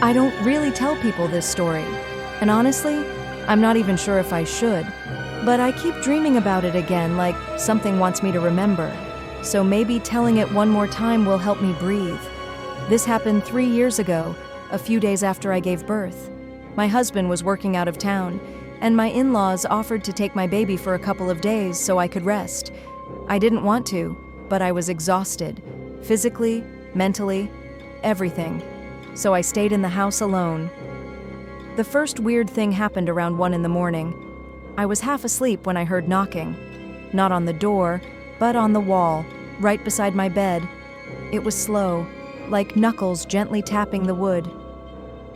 I don't really tell people this story, and honestly, I'm not even sure if I should, but I keep dreaming about it again, like something wants me to remember. So maybe telling it one more time will help me breathe. This happened 3 years ago, a few days after I gave birth. My husband was working out of town, and my in-laws offered to take my baby for a couple of days so I could rest. I didn't want to, but I was exhausted, physically, mentally, everything. So I stayed in the house alone. The first weird thing happened around 1 in the morning. I was half asleep when I heard knocking. Not on the door, but on the wall, right beside my bed. It was slow, like knuckles gently tapping the wood.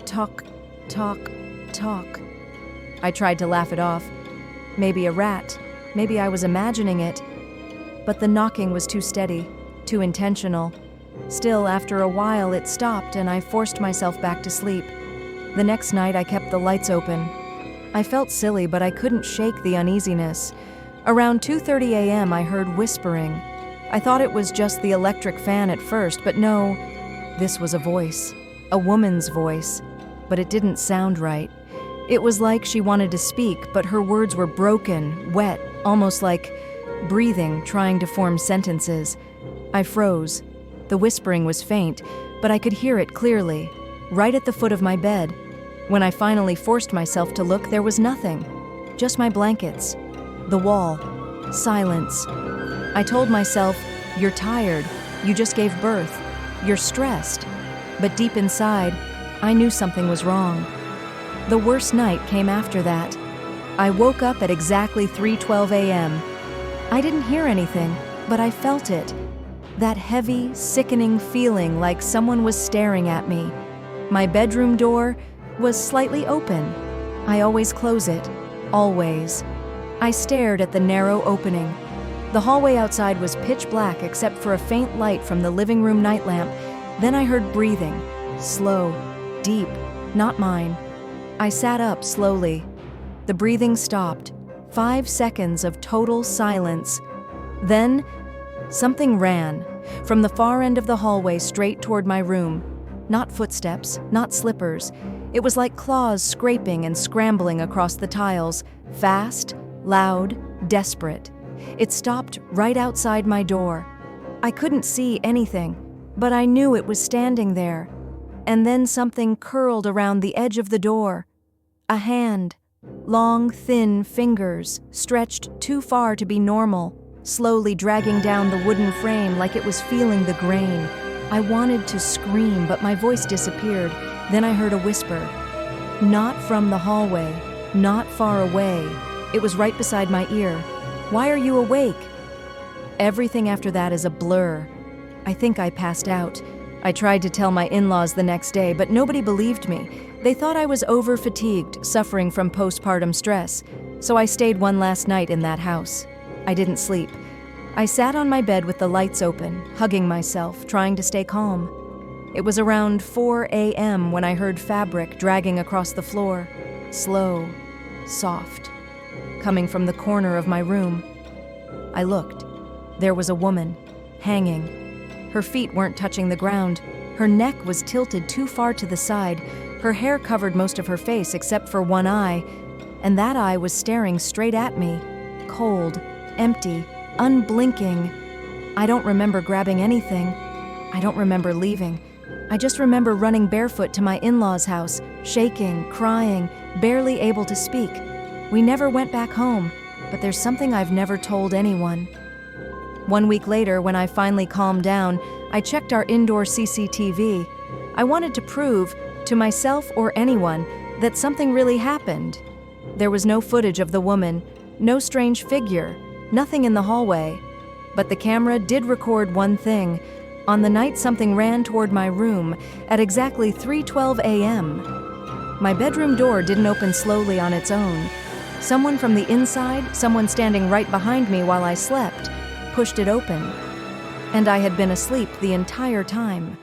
Talk, talk, talk. I tried to laugh it off. Maybe a rat, maybe I was imagining it. But the knocking was too steady, too intentional. Still, after a while, it stopped and I forced myself back to sleep. The next night, I kept the lights open. I felt silly, but I couldn't shake the uneasiness. Around 2:30 a.m., I heard whispering. I thought it was just the electric fan at first, but no, this was a voice, a woman's voice, but it didn't sound right. It was like she wanted to speak, but her words were broken, wet, almost like breathing, trying to form sentences. I froze. The whispering was faint, but I could hear it clearly, right at the foot of my bed. When I finally forced myself to look, there was nothing. Just my blankets. The wall. Silence. I told myself, "You're tired. You just gave birth. You're stressed." But deep inside, I knew something was wrong. The worst night came after that. I woke up at exactly 3:12 a.m. I didn't hear anything, but I felt it. That heavy, sickening feeling like someone was staring at me. My bedroom door was slightly open. I always close it. Always. I stared at the narrow opening. The hallway outside was pitch black except for a faint light from the living room night lamp. Then I heard breathing. Slow. Deep. Not mine. I sat up slowly. The breathing stopped. 5 seconds of total silence. Then, something ran from the far end of the hallway straight toward my room. Not footsteps, not slippers. It was like claws scraping and scrambling across the tiles, fast, loud, desperate. It stopped right outside my door. I couldn't see anything, but I knew it was standing there. And then something curled around the edge of the door. A hand. Long, thin fingers, stretched too far to be normal, slowly dragging down the wooden frame like it was feeling the grain. I wanted to scream, but my voice disappeared. Then I heard a whisper. Not from the hallway, not far away. It was right beside my ear. "Why are you awake?" Everything after that is a blur. I think I passed out. I tried to tell my in-laws the next day, but nobody believed me. They thought I was over-fatigued, suffering from postpartum stress. So I stayed one last night in that house. I didn't sleep. I sat on my bed with the lights open, hugging myself, trying to stay calm. It was around 4 a.m. when I heard fabric dragging across the floor. Slow, soft, coming from the corner of my room. I looked. There was a woman, hanging. Her feet weren't touching the ground. Her neck was tilted too far to the side. Her hair covered most of her face except for one eye, and that eye was staring straight at me. Cold, empty, unblinking. I don't remember grabbing anything. I don't remember leaving. I just remember running barefoot to my in-laws' house, shaking, crying, barely able to speak. We never went back home, but there's something I've never told anyone. 1 week later, when I finally calmed down, I checked our indoor CCTV. I wanted to prove, to myself or anyone, that something really happened. There was no footage of the woman, no strange figure, nothing in the hallway. But the camera did record one thing. On the night something ran toward my room, at exactly 3:12 a.m. My bedroom door didn't open slowly on its own. Someone from the inside, someone standing right behind me while I slept, pushed it open. And I had been asleep the entire time.